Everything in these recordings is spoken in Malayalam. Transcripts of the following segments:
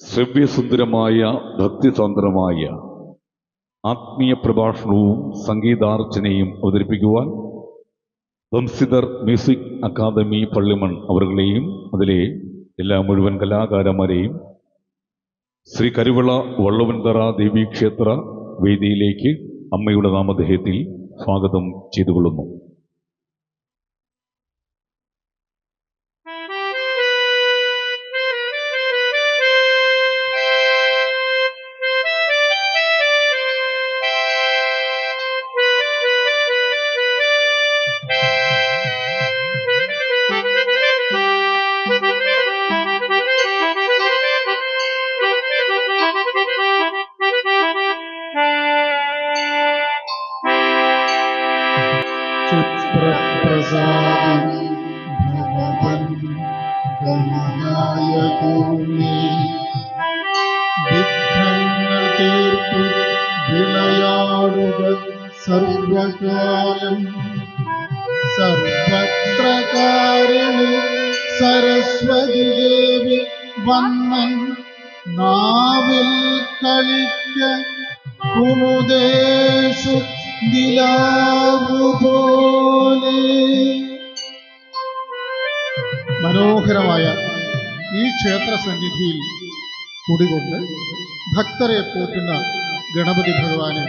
ശ്രവ്യസുന്ദരമായ ഭക്തിസാന്ദ്രമായ ആത്മീയ പ്രഭാഷണവും സംഗീതാർച്ചനയും അവതരിപ്പിക്കുവാൻ വംസിതർ മ്യൂസിക് അക്കാദമി പള്ളിമൺ അവരുടെയും അതിലെ എല്ലാ മുഴുവൻ കലാകാരന്മാരെയും ശ്രീ കരുവിള വള്ളവൻതറ ദേവീക്ഷേത്ര വേദിയിലേക്ക് അമ്മയുടെ നാമധേയത്തിൽ സ്വാഗതം ചെയ്തുകൊള്ളുന്നു. പ്രസാദി ഭഗവൻ ഗണനായകൂമി വിഘ്നങ്ങൾ തീർത്തു വിളയാടുക സർവകാലം സർവത്രകാരിണി സരസ്വതി ദേവി വന്നൻ നാവിൽ കളിക്ക കുമുദേശു പോലെ. മനോഹരമായ ഈ ക്ഷേത്ര സന്നിധിയിൽ കുടികൊണ്ട് ഭക്തരെ പോറ്റുന്ന ഗണപതി ഭഗവാനെ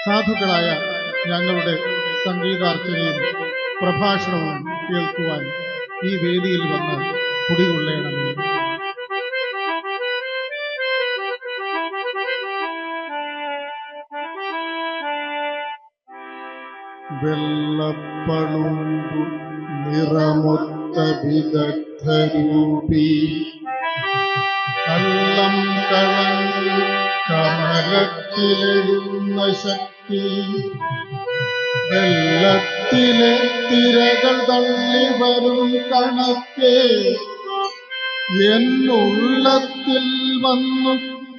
സാധുക്കളായ ഞങ്ങളുടെ സംഗീതാർച്ചനയും പ്രഭാഷണവും കേൾക്കുവാൻ ഈ വേദിയിൽ വന്ന് കുടികൊള്ളേണമേ. വെള്ളപ്പളുമ്പു നിറമൊത്ത വിദഗ്ധരൂപി കള്ളം കളഞ്ഞു കമലത്തിലെഴുന്ന ശക്തി വെള്ളത്തിലെ തിരകൾ തള്ളി വരും കണക്കെ എന്നുള്ളത്തിൽ വന്നു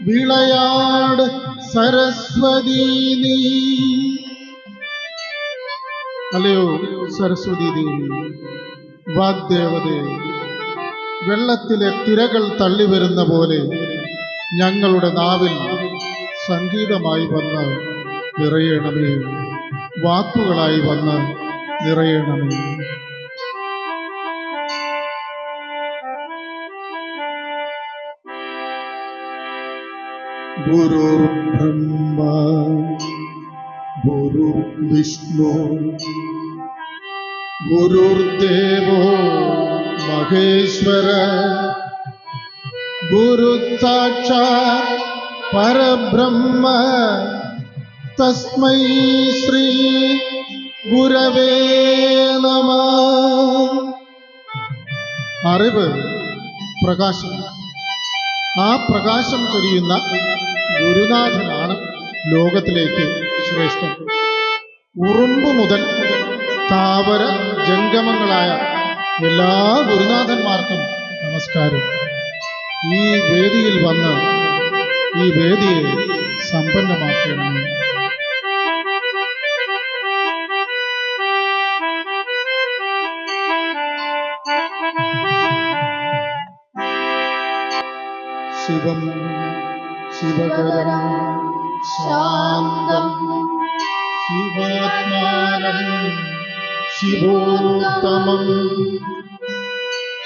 വിളയാട് സരസ്വതി നീ. അല്ലയോ സരസ്വതി ദേവി, വാഗ്ദേവതേ, വെള്ളത്തിലെ തിരകൾ തള്ളിവരുന്ന പോലെ ഞങ്ങളുടെ നാവിൽ സംഗീതമായി വന്ന് നിറയണമേ, വാക്കുകളായി വന്ന് നിറയണമേ. ഗുരുർ ബ്രഹ്മ ഗുരുർ വിഷ്ണു ഗുരുർദേവോ മഹേശ്വര ഗുരു സാക്ഷാത് പരബ്രഹ്മ തസ്മൈ ശ്രീ ഗുരവേ നമഃ. അറിവ് പ്രകാശം, ആ പ്രകാശം ചൊരിയുന്ന ഗുരുനാഥനാണ് ലോകത്തിലേക്ക് ശ്രേഷ്ഠം. ഉറുമ്പ് മുതൽ താവര ജംഗമങ്ങളായ എല്ലാ ഗുരുനാഥന്മാർക്കും നമസ്കാരം. ഈ വേദിയിൽ വന്ന് ഈ വേദിയെ സമ്പന്നമാക്കണം. ശിവം ശിവകരം ശാന്തം ശിവാത്മാനം ശിവോത്തമം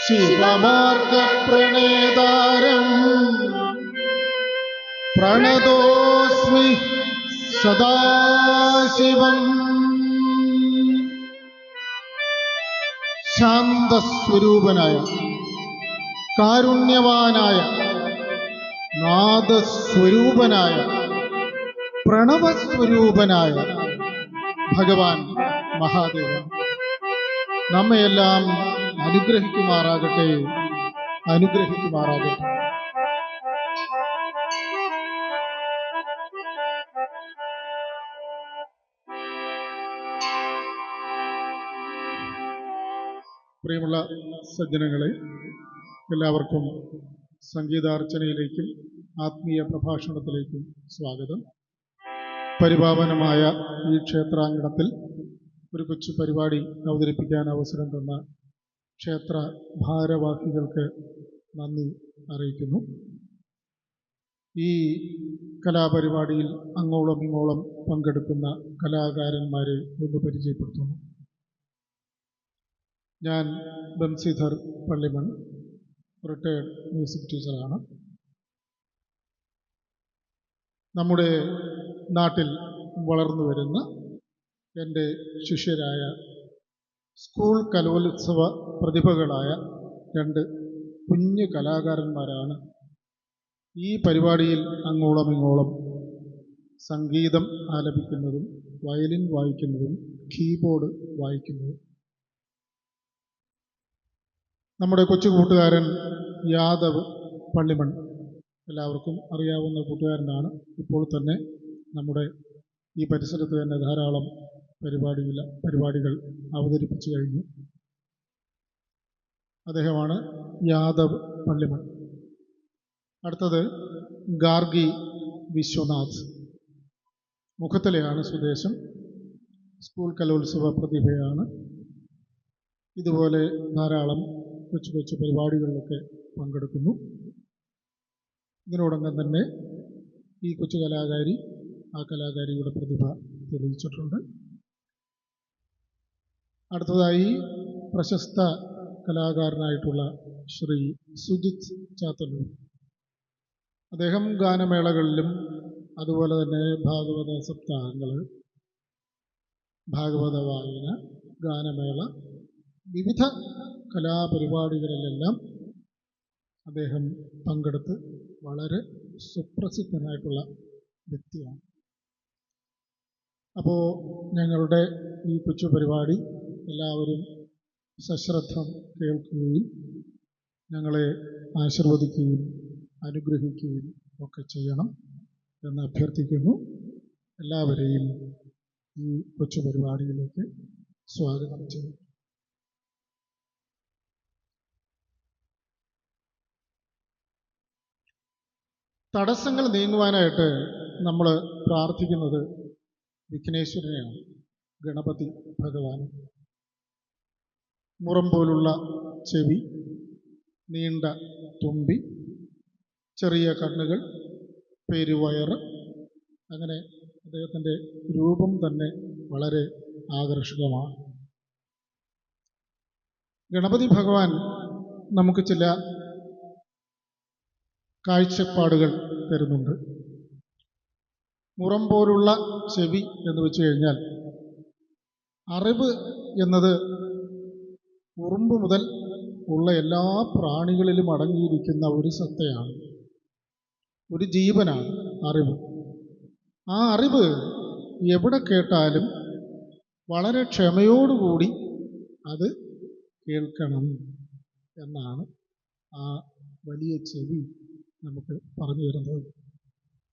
ശിവമാർഗപ്രണേതാരം പ്രണതോസ്മി സദാശിവം. ശാന്തസ്വരൂപനായ കാരുണ്യവാനായ നാദസ്വരൂപനായ പ്രണവസ്വരൂപനായ ഭഗവാൻ മഹാദേവൻ നമ്മയെല്ലാം അനുഗ്രഹിക്കുമാറാകട്ടെ, അനുഗ്രഹിക്കുമാറാകട്ടെ. പ്രിയമുള്ള സജ്ജനങ്ങളെ, എല്ലാവർക്കും സംഗീതാർച്ചനയിലേക്കും ആത്മീയ പ്രഭാഷണത്തിലേക്കും സ്വാഗതം. പരിപാവനമായ ഈ ക്ഷേത്രാങ്കണത്തിൽ ഒരു കൊച്ചു പരിപാടി അവതരിപ്പിക്കാൻ അവസരം തന്ന ക്ഷേത്ര ഭാരവാഹികൾക്ക് നന്ദി അറിയിക്കുന്നു. ഈ കലാപരിപാടിയിൽ അങ്ങോളം ഇങ്ങോളം പങ്കെടുക്കുന്ന കലാകാരന്മാരെ ഒന്ന് പരിചയപ്പെടുത്തുന്നു. ഞാൻ ബംസിധർ പള്ളിമൺ, റിട്ടയർഡ് മ്യൂസിക് ടീച്ചറാണ്. നമ്മുടെ നാട്ടിൽ വളർന്നു വരുന്ന എൻ്റെ ശിഷ്യരായ സ്കൂൾ കലോത്സവ പ്രതിഭകളായ 2 കുഞ്ഞു കലാകാരന്മാരാണ് ഈ പരിപാടിയിൽ അങ്ങോളം ഇങ്ങോളം സംഗീതം ആലപിക്കുന്നതും വയലിൻ വായിക്കുന്നതും കീബോർഡ് വായിക്കുന്നതും. നമ്മുടെ കൊച്ചു കൂട്ടുകാരൻ യാദവ് പള്ളിമൺ, എല്ലാവർക്കും അറിയാവുന്ന കൂട്ടുകാരനാണ്. ഇപ്പോൾ തന്നെ നമ്മുടെ ഈ പരിസരത്ത് തന്നെ ധാരാളം പരിപാടികൾ അവതരിപ്പിച്ചു കഴിഞ്ഞു. അദ്ദേഹമാണ് യാദവ് പള്ളിമൺ. അടുത്തത് ഗാർഗി വിശ്വനാഥ്, മുഖത്തലയാണ് സ്വദേശം, സ്കൂൾ കലോത്സവ പ്രതിഭയാണ്. ഇതുപോലെ ധാരാളം കൊച്ചു കൊച്ചു പരിപാടികളിലൊക്കെ പങ്കെടുക്കുന്നു. ഇതിനോടൊപ്പം തന്നെ ഈ കൊച്ചു കലാകാരി ആ കലാകാരിയുടെ പ്രതിഭ തെളിയിച്ചിട്ടുണ്ട്. അടുത്തതായി പ്രശസ്ത കലാകാരനായിട്ടുള്ള ശ്രീ സുജിത് ചാത്തന്നൂർ. അദ്ദേഹം ഗാനമേളകളിലും അതുപോലെ തന്നെ ഭാഗവത സപ്താഹങ്ങൾ, ഭാഗവത വായന, ഗാനമേള, വിവിധ കലാപരിപാടികളിലെല്ലാം അദ്ദേഹം പങ്കെടുത്ത് വളരെ സുപ്രസിദ്ധനായിട്ടുള്ള വ്യക്തിയാണ്. അപ്പോൾ ഞങ്ങളുടെ ഈ കൊച്ചു പരിപാടി എല്ലാവരും സശ്രദ്ധം കേൾക്കുകയും ഞങ്ങളെ ആശീർവദിക്കുകയും അനുഗ്രഹിക്കുകയും ഒക്കെ ചെയ്യണം എന്ന് അഭ്യർത്ഥിക്കുന്നു. എല്ലാവരെയും ഈ കൊച്ചു പരിപാടിയിലേക്ക് സ്വാഗതം ചെയ്യുന്നു. തടസ്സങ്ങൾ നീങ്ങുവാനായിട്ട് നമ്മൾ പ്രാർത്ഥിക്കുന്നത് വിഘ്നേശ്വരനെയാണ്, ഗണപതി ഭഗവാൻ. മുറം പോലുള്ള ചെവി, നീണ്ട തുമ്പി, ചെറിയ കണ്ണുകൾ, പെരുവയറ്, അങ്ങനെ അദ്ദേഹത്തിൻ്റെ രൂപം തന്നെ വളരെ ആകർഷകമാണ്. ഗണപതി ഭഗവാൻ നമുക്ക് ചില കാഴ്ചപ്പാടുകൾ തരുന്നുണ്ട്. മുറം പോലുള്ള ചെവി എന്ന് വെച്ച് കഴിഞ്ഞാൽ അറിവ് എന്നത് ഉറുമ്പ് മുതൽ ഉള്ള എല്ലാ പ്രാണികളിലും അടങ്ങിയിരിക്കുന്ന ഒരു സത്തയാണ്, ഒരു ജീവനാണ് അറിവ്. ആ അറിവ് എവിടെ കേട്ടാലും വളരെ ക്ഷമയോടുകൂടി അത് കേൾക്കണം എന്നാണ് ആ വലിയ ചെവി നമുക്ക് പറഞ്ഞു തരുന്നത്.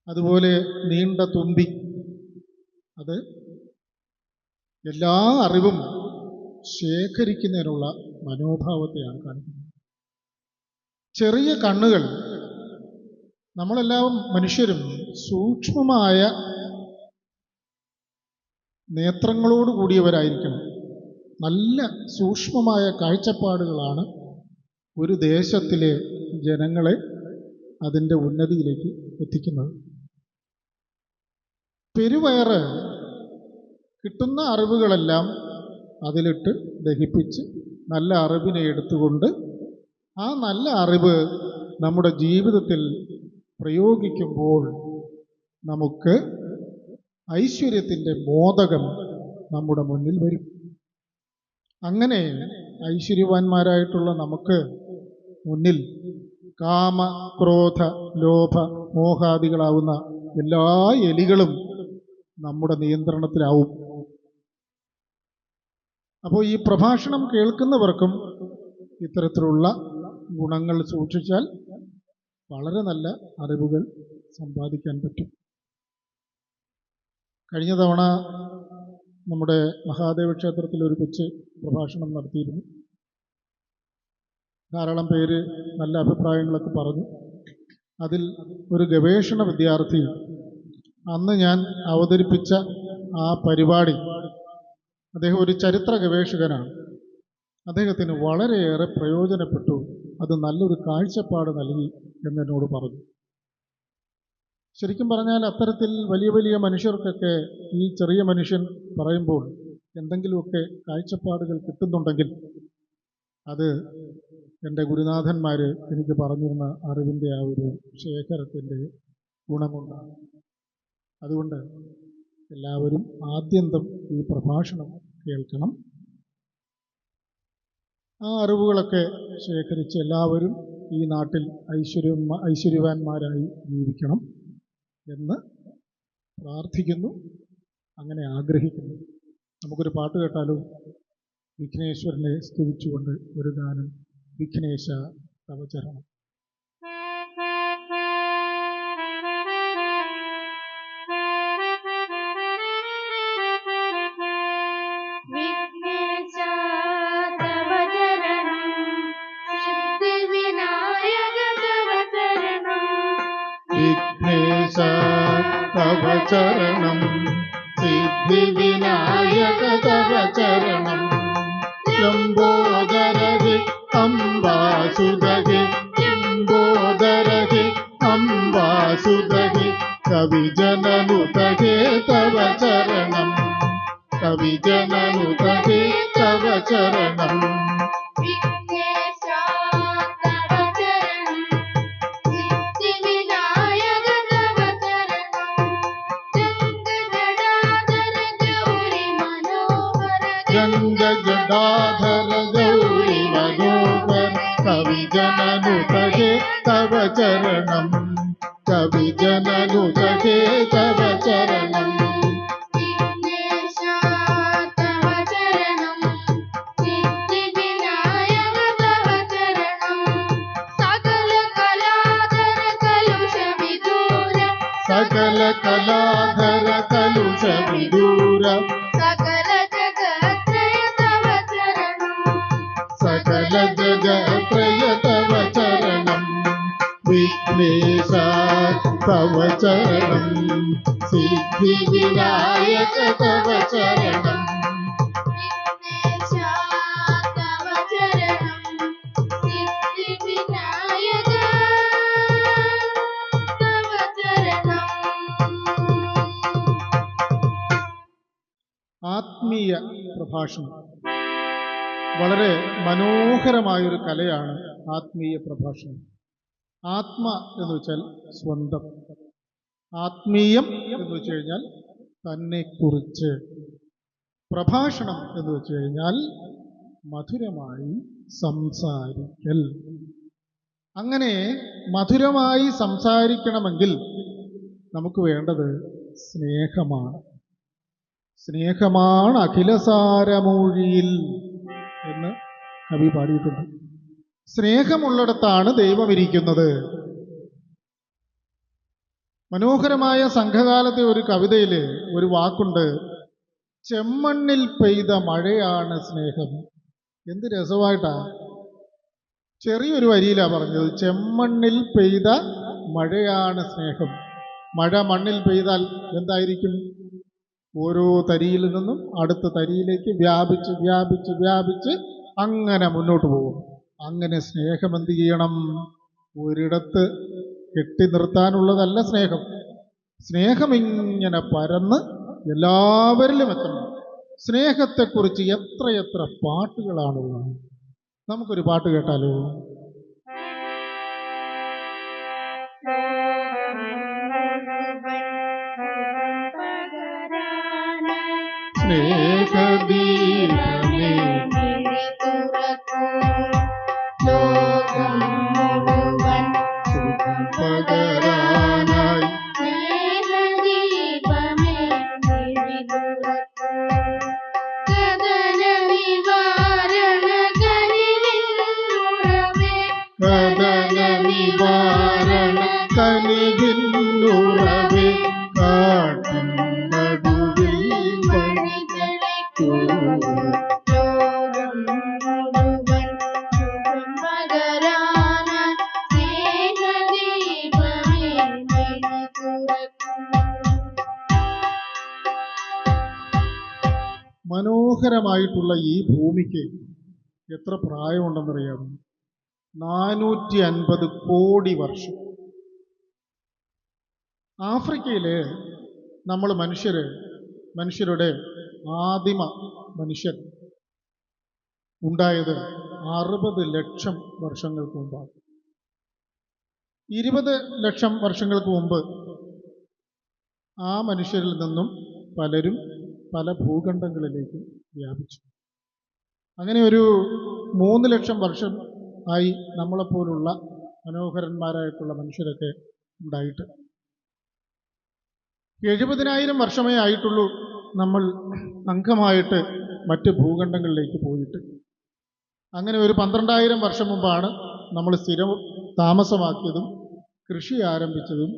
അതുപോലെ നീണ്ട തുമ്പി, അത് എല്ലാ അറിവും ശേഖരിക്കുന്നതിനുള്ള മനോഭാവത്തെയാണ് കാണിക്കുന്നത്. ചെറിയ കണ്ണുകൾ, നമ്മളെല്ലാം മനുഷ്യരും സൂക്ഷ്മമായ നേത്രങ്ങളോട് കൂടിയവരായിരിക്കണം. നല്ല സൂക്ഷ്മമായ കാഴ്ചപ്പാടുകളാണ് ഒരു ദേശത്തിലെ ജനങ്ങളെ അതിൻ്റെ ഉന്നതിയിലേക്ക് എത്തിക്കുന്നത്. പെരുവയറ് കിട്ടുന്ന അറിവുകളെല്ലാം അതിലിട്ട് ദഹിപ്പിച്ച് നല്ല അറിവിനെ എടുത്തുകൊണ്ട് ആ നല്ല അറിവ് നമ്മുടെ ജീവിതത്തിൽ പ്രയോഗിക്കുമ്പോൾ നമുക്ക് ഐശ്വര്യത്തിൻ്റെ മോദകം നമ്മുടെ മുന്നിൽ വരും. അങ്ങനെ ഐശ്വര്യവാന്മാരായിട്ടുള്ള നമുക്ക് മുന്നിൽ കാമ, ക്രോധ, ലോഭ, മോഹാദികളാവുന്ന എല്ലാ എലികളും നമ്മുടെ നിയന്ത്രണത്തിലാവും. അപ്പോൾ ഈ പ്രഭാഷണം കേൾക്കുന്നവർക്കും ഇത്തരത്തിലുള്ള ഗുണങ്ങൾ സൂക്ഷിച്ചാൽ വളരെ നല്ല അറിവുകൾ സമ്പാദിക്കാൻ പറ്റും. കഴിഞ്ഞ തവണ നമ്മുടെ മഹാദേവ ക്ഷേത്രത്തിൽ ഒരു കൊച്ച് പ്രഭാഷണം നടത്തിയിരുന്നു. ധാരാളം പേര് നല്ല അഭിപ്രായങ്ങളൊക്കെ പറഞ്ഞു. അതിൽ ഒരു ഗവേഷണ വിദ്യാർത്ഥി അന്ന് ഞാൻ അവതരിപ്പിച്ച ആ പരിപാടി, അദ്ദേഹം ഒരു ചരിത്ര ഗവേഷകനാണ്, അദ്ദേഹത്തിന് വളരെയേറെ പ്രയോജനപ്പെട്ടു, അത് നല്ലൊരു കാഴ്ചപ്പാട് നൽകി എന്നോട് പറഞ്ഞു. ശരിക്കും പറഞ്ഞാൽ അത്തരത്തിൽ വലിയ വലിയ മനുഷ്യർക്കൊക്കെ ഈ ചെറിയ മനുഷ്യൻ പറയുമ്പോൾ എന്തെങ്കിലുമൊക്കെ കാഴ്ചപ്പാടുകൾ കിട്ടുന്നുണ്ടെങ്കിൽ അത് എൻ്റെ ഗുരുനാഥന്മാർ എനിക്ക് പറഞ്ഞിരുന്ന അറിവിൻ്റെ ആ ഒരു ശേഖരത്തിൻ്റെ ഗുണം കൊണ്ടാണ്. അതുകൊണ്ട് എല്ലാവരും ആദ്യന്തം ഈ പ്രഭാഷണം കേൾക്കണം. ആ അറിവുകളൊക്കെ ശേഖരിച്ച് എല്ലാവരും ഈ നാട്ടിൽ ഐശ്വര്യവാന്മാരായി ജീവിക്കണം എന്ന് പ്രാർത്ഥിക്കുന്നു, അങ്ങനെ ആഗ്രഹിക്കുന്നു. നമുക്കൊരു പാട്ട് കേട്ടാലോ? വിഘ്നേശ്വരനെ സ്തുതിച്ചുകൊണ്ട് ഒരു ഗാനം. വിഘ്നേശ തവ ചരണം. വിഘ്നേശ തവ ചരണം സിദ്ധിവിനായക തവ ചരണം. ലംബോദരഹി അംബാസുദഹി ലംബോദരഹി അംബാസുദഹി കവിജനനുതഹേ തവ ചരണം കവിജനനുതഹേ തവ ചരണം. ഗംഗജടാധര ഗൗരി മനോഹര കവിജനനുതഹേ തവ ചരണം കവിജനനുതഹേ തവ ചരണം. സകല കലാധര കലുഷ വിദൂര സകല ജഗത്രയ തവ ചരണം. വിഘ്നേശ തവ ചരണം സിദ്ധിവിനായക തവ ചരണം. ആത്മീയ പ്രഭാഷണം വളരെ മനോഹരമായൊരു കലയാണ് ആത്മീയ പ്രഭാഷണം. ആത്മ എന്ന് വെച്ചാൽ സ്വന്തം, ആത്മീയം എന്ന് വെച്ച് കഴിഞ്ഞാൽ തന്നെക്കുറിച്ച്, പ്രഭാഷണം എന്ന് വെച്ച് കഴിഞ്ഞാൽ മധുരമായി സംസാരിക്കൽ. അങ്ങനെ മധുരമായി സംസാരിക്കണമെങ്കിൽ നമുക്ക് വേണ്ടത് സ്നേഹമാണ്. സ്നേഹമാണ് അഖിലസാരമൂഴിയിൽ എന്ന് കവി പാടിയിട്ടുണ്ട്. സ്നേഹമുള്ളിടത്താണ് ദൈവം ഇരിക്കുന്നത്. മനോഹരമായ സംഘകാലത്തെ ഒരു കവിതയിൽ ഒരു വാക്കുണ്ട്, ചെമ്മണ്ണിൽ പെയ്ത മഴയാണ് സ്നേഹം. എന്ത് രസമായിട്ടാ! ചെറിയൊരു വരിയിലാണ് പറഞ്ഞത്, ചെമ്മണ്ണിൽ പെയ്ത മഴയാണ് സ്നേഹം. മഴ മണ്ണിൽ പെയ്താൽ എന്തായിരിക്കും? ഓരോ തരിയിൽ നിന്നും അടുത്ത തരിയിലേക്ക് വ്യാപിച്ച് വ്യാപിച്ച് വ്യാപിച്ച് അങ്ങനെ മുന്നോട്ട് പോകും. അങ്ങനെ സ്നേഹം എന്ത് ചെയ്യണം? ഒരിടത്ത് കെട്ടി നിർത്താനുള്ളതല്ല സ്നേഹം. സ്നേഹം ഇങ്ങനെ പരന്ന് എല്ലാവരിലും എത്തണം. സ്നേഹത്തെക്കുറിച്ച് എത്രയെത്ര പാട്ടുകളാണുള്ളത്. നമുക്കൊരു പാട്ട് കേട്ടാലോ? സ്നേഹദീപമേ ലോകം മുഴുവൻ സുഖം പകരാനായി, സ്നേഹദീപമേ കദന നിവാരണ കനിവിന്നുറവേ, കദന നിവാരണ കനിവിന്നുറവേ, കാട്ടിൻ നടുവിൽ മനോഹരമായിട്ടുള്ള ഈ ഭൂമിക്ക് എത്ര പ്രായമുണ്ടെന്നറിയാമോ? 450 കോടി വർഷം. ആഫ്രിക്കയിൽ നമ്മൾ മനുഷ്യരുടെ ആദിമ മനുഷ്യൻ ഉണ്ടായത് 60 ലക്ഷം വർഷങ്ങൾക്ക് മുമ്പാണ്. 20 ലക്ഷം വർഷങ്ങൾക്ക് മുമ്പ് ആ മനുഷ്യരിൽ നിന്നും പലരും പല ഭൂഖണ്ഡങ്ങളിലേക്ക് വ്യാപിച്ചു. അങ്ങനെ ഒരു 3 ലക്ഷം വർഷം ആയി നമ്മളെപ്പോലുള്ള മനോഹരന്മാരായിട്ടുള്ള മനുഷ്യരൊക്കെ ഉണ്ടായിട്ട് 70,000 വർഷമേ ആയിട്ടുള്ളൂ നമ്മൾ അംഗമായിട്ട് മറ്റ് ഭൂഖണ്ഡങ്ങളിലേക്ക് പോയിട്ട്. അങ്ങനെ ഒരു 12,000 വർഷം മുമ്പാണ് നമ്മൾ സ്ഥിരം താമസമാക്കിയതും കൃഷി ആരംഭിച്ചതും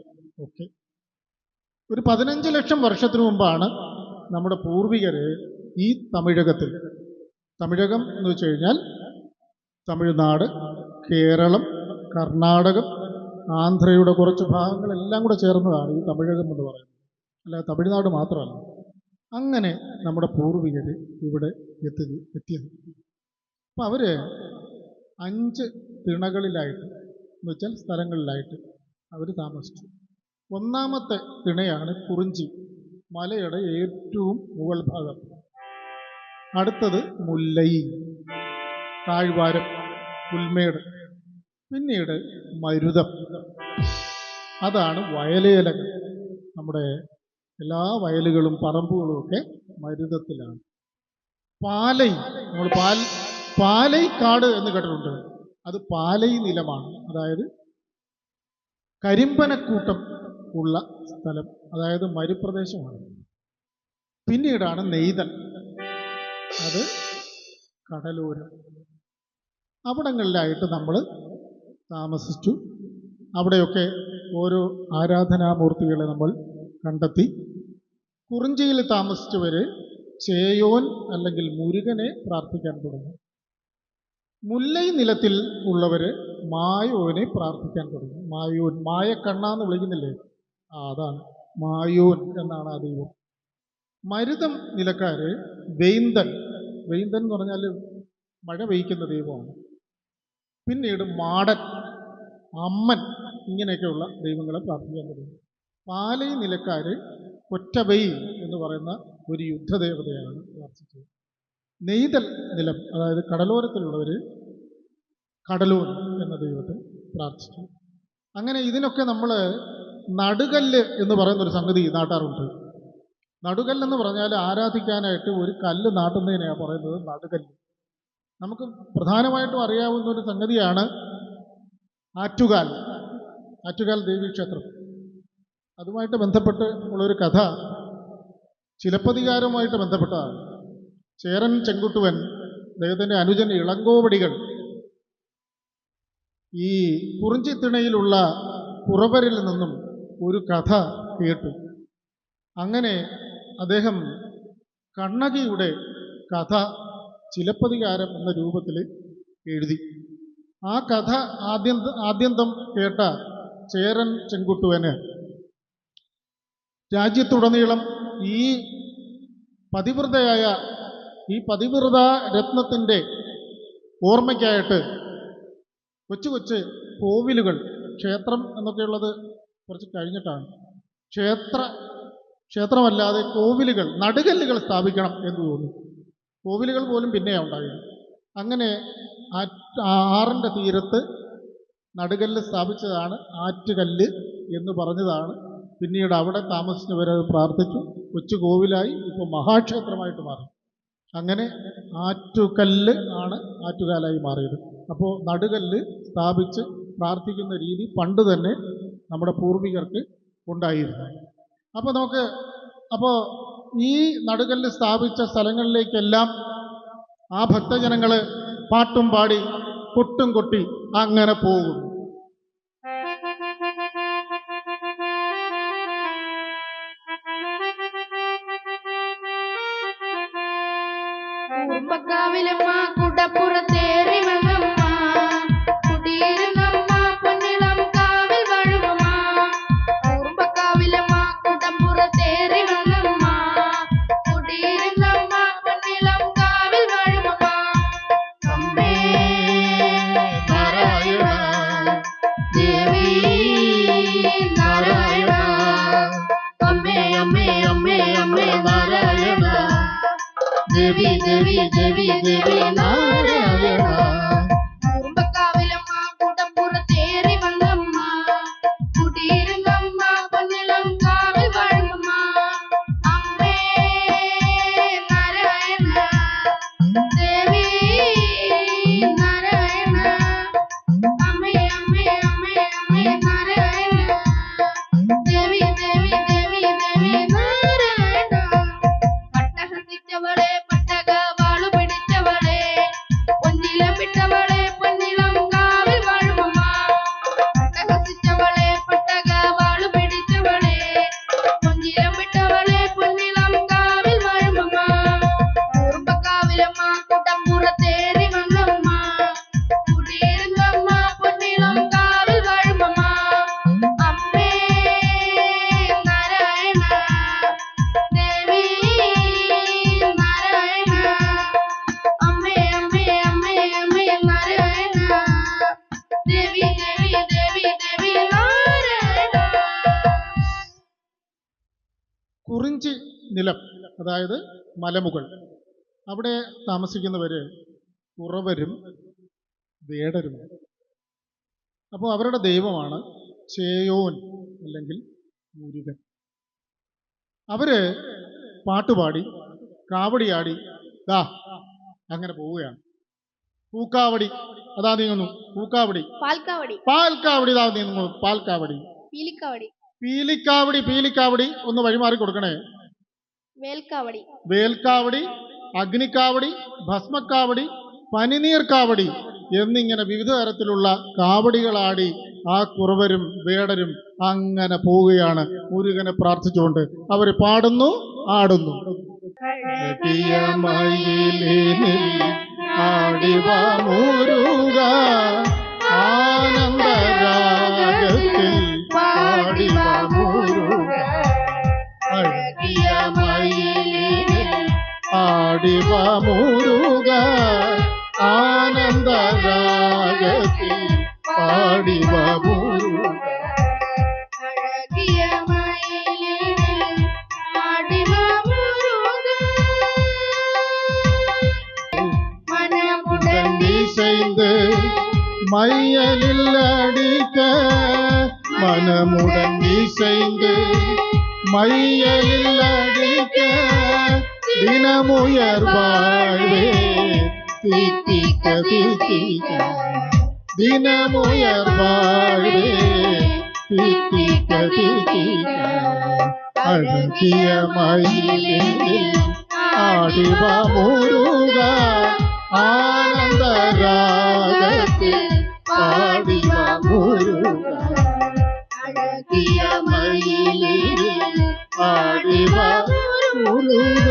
ഒക്കെ. ഒരു 15 ലക്ഷം വർഷത്തിനു മുമ്പാണ് നമ്മുടെ പൂർവികർ ഈ തമിഴകം എന്ന് വെച്ച് കഴിഞ്ഞാൽ തമിഴ്നാട്, കേരളം, കർണാടകം, ആന്ധ്രയുടെ കുറച്ച് ഭാഗങ്ങളെല്ലാം കൂടെ ചേർന്നതാണ് ഈ തമിഴകം എന്ന് പറയുന്നത്, അല്ല തമിഴ്നാട് മാത്രമല്ല. അങ്ങനെ നമ്മുടെ പൂർവികർ ഇവിടെ എത്തിയത്. അപ്പം അവർ 5 തിണകളിലായിട്ട് എന്ന് വെച്ചാൽ സ്ഥലങ്ങളിലായിട്ട് അവർ താമസിച്ചു. ഒന്നാമത്തെ തിണയാണ് കുറിഞ്ചി, മലയുടെ ഏറ്റവും മുകൾ ഭാഗം. അടുത്തത് മുല്ലൈ, താഴ്വാരം, പുൽമേട്. പിന്നീട് മരുതം, അതാണ് വയലേലകൾ. നമ്മുടെ എല്ലാ വയലുകളും പറമ്പുകളും ഒക്കെ മരുതത്തിലാണ്. പാലൈ, നമ്മൾ പാലൈക്കാട് എന്ന് കേട്ടിട്ടുണ്ട്. അത് പാലൈ നിലമാണ്, അതായത് കരിമ്പനക്കൂട്ടം ഉള്ള സ്ഥലം, അതായത് മരുപ്രദേശമാണ്. പിന്നീടാണ് നെയ്തൽ, അത് കടലോരം. അവിടങ്ങളിലായിട്ട് നമ്മൾ താമസിച്ചു. അവിടെയൊക്കെ ഓരോ ആരാധനാമൂർത്തികളെ നമ്മൾ കണ്ടെത്തി. കുറിഞ്ചിയിൽ താമസിച്ചവർ ചേയോൻ അല്ലെങ്കിൽ മുരുകനെ പ്രാർത്ഥിക്കാൻ തുടങ്ങി. മുല്ലൈ നിലത്തിൽ ഉള്ളവർ മായോനെ പ്രാർത്ഥിക്കാൻ തുടങ്ങി. മായോൻ, മായക്കണ്ണ എന്ന് വിളിക്കുന്നില്ലേ, അതാണ് മായോൻ എന്നാണ് ആ ദൈവം. മരുതം നിലക്കാർ വെയ്ന്തൻ എന്ന് പറഞ്ഞാൽ മഴ പെയ്യ്ക്കുന്ന ദൈവമാണ്. പിന്നീട് മാടൻ, അമ്മൻ, ഇങ്ങനെയൊക്കെയുള്ള ദൈവങ്ങളെ പ്രാർത്ഥിക്കാൻ തുടങ്ങി. പാലൈ നിലക്കാർ കൊറ്റബൈ എന്ന് പറയുന്ന ഒരു യുദ്ധദേവതയാണ് പ്രാർത്ഥിച്ചത്. നെയ്തൽ നിലം, അതായത് കടലോരത്തിലുള്ളവർ കടലോൻ എന്ന ദൈവത്തെ പ്രാർത്ഥിച്ചു. അങ്ങനെ ഇതിനൊക്കെ നമ്മൾ നടുകല്ല് എന്ന് പറയുന്നൊരു സംഗതി നാട്ടാറുണ്ട്. നടുകല്ലെന്ന് പറഞ്ഞാൽ ആരാധിക്കാനായിട്ട് ഒരു കല്ല് നാട്ടുന്നതിനെയാണ് പറയുന്നത് നടുകല്ല്. നമുക്ക് പ്രധാനമായിട്ടും അറിയാവുന്ന ഒരു സംഗതിയാണ് ആറ്റുകാൽ ദേവീക്ഷേത്രം. അതുമായിട്ട് ബന്ധപ്പെട്ട് ഉള്ളൊരു കഥ ചിലപ്പതികാരവുമായിട്ട് ബന്ധപ്പെട്ടതാണ്. ചേരൻ ചെങ്കുട്ടുവൻ, അദ്ദേഹത്തിൻ്റെ അനുജൻ ഇളങ്കോവടികൾ ഈ കുറിഞ്ചിത്തിണയിലുള്ള കുറവരിൽ നിന്നും ഒരു കഥ കേട്ടു. അങ്ങനെ അദ്ദേഹം കണ്ണകിയുടെ കഥ ചിലപ്പതികാരം എന്ന രൂപത്തിൽ എഴുതി. ആ കഥ ആദ്യന്തം കേട്ട ചേരൻ ചെങ്കുട്ടുവന് രാജ്യത്തുടനീളം ഈ പതിവ്രത രത്നത്തിൻ്റെ ഓർമ്മയ്ക്കായിട്ട് കൊച്ചു കോവിലുകൾ, ക്ഷേത്രം എന്നൊക്കെയുള്ളത് കുറച്ച് കഴിഞ്ഞിട്ടാണ്, ക്ഷേത്രമല്ലാതെ കോവിലുകൾ, നടുകല്ലുകൾ സ്ഥാപിക്കണം എന്ന് തോന്നി. കോവിലുകൾ പോലും പിന്നെയാണ് ഉണ്ടായത്. അങ്ങനെ ആറിൻ്റെ തീരത്ത് നടുകല്ല് സ്ഥാപിച്ചതാണ് ആറ്റുകല്ല് എന്ന് പറഞ്ഞതാണ്. പിന്നീട് അവിടെ താമസിച്ചവരത് പ്രാർത്ഥിച്ചു, കൊച്ചു കോവിലായി, ഇപ്പോൾ മഹാക്ഷേത്രമായിട്ട് മാറി. അങ്ങനെ ആറ്റുകല്ല് ആണ് ആറ്റുകാലായി മാറിയത്. അപ്പോൾ നടുകല്ല് സ്ഥാപിച്ച് പ്രാർത്ഥിക്കുന്ന രീതി പണ്ട് തന്നെ നമ്മുടെ പൂർവികർക്ക് ഉണ്ടായിരുന്നു. അപ്പോൾ ഈ നടുകല്ല് സ്ഥാപിച്ച സ്ഥലങ്ങളിലേക്കെല്ലാം ആ ഭക്തജനങ്ങൾ പാട്ടും പാടി കൊട്ടും കൊട്ടി അങ്ങനെ പോകും. കുറുമ്പക്കാവിലമ്മ കുടപ്പുറത്തേറി വന്നമ്മ, കുടിയിരുന്നമ്മ പൊന്നിളം കാവിൽ വാഴുമമ്മ. കുറുമ്പക്കാവിലമ്മ കുടപ്പുറത്തേറി വന്നമ്മ, കുടിയിരുന്നമ്മ പൊന്നിളം കാവിൽ വാഴുമമ്മ. അമ്മേ നാരായണ, ദേവി നാരായണ, കുറിഞ്ചി നിലം, അതായത് മലമുകൾ, അവിടെ താമസിക്കുന്നവർ കുറവരും വേടരുമാണ്. അപ്പോൾ അവരുടെ ദൈവമാണ് ചേയോൻ അല്ലെങ്കിൽ മുരുകൻ. അവര് പാട്ടുപാടി കാവടിയാടി ദാ അങ്ങനെ പോവുകയാണ്. പൂക്കാവടി അതാ നീങ്ങുന്നു, പൂക്കാവടി, പാൽക്കാവടി ഇതാ നീങ്ങുന്നു, പാൽക്കാവടി, പീലിക്കാവടി ഒന്ന് വഴിമാറി കൊടുക്കണേ. വേൽക്കാവടി, അഗ്നിക്കാവടി, ഭസ്മക്കാവടി, പനിനീർക്കാവടി എന്നിങ്ങനെ വിവിധ തരത്തിലുള്ള കാവടികളാടി ആ കുറവരും വേടരും അങ്ങനെ പോവുകയാണ് മുരുകനെ പ്രാർത്ഥിച്ചുകൊണ്ട്. അവർ പാടുന്നു, ആടുന്നു. ആടിവ മുരുക ആനന്ദരാഗത്തിൽ, പാടിവ മുരുക അഴകിയ മയിലിൽ, ആടിവ മുരുക ആനന്ദരാഗത്തിൽ, പാടിവ മുരുക அழகிய மயிலில் ஆடிவ முருக மனமுடன் இசைந்து மையலில் அடிக்க, மனமுடன் இசைந்து மையலில் அடிக்க, தினமுயர் வாழ்வே தித்திக்க தித்திக்க, தினமுயர் வாழ்வே தித்திக்க தித்திக்க, அழகிய மயிலில் ஆடிவ முருக ஆனந்த ராகத்தில், பாடிவ முருக அழகிய மயிலில் ஆடிவ முருக.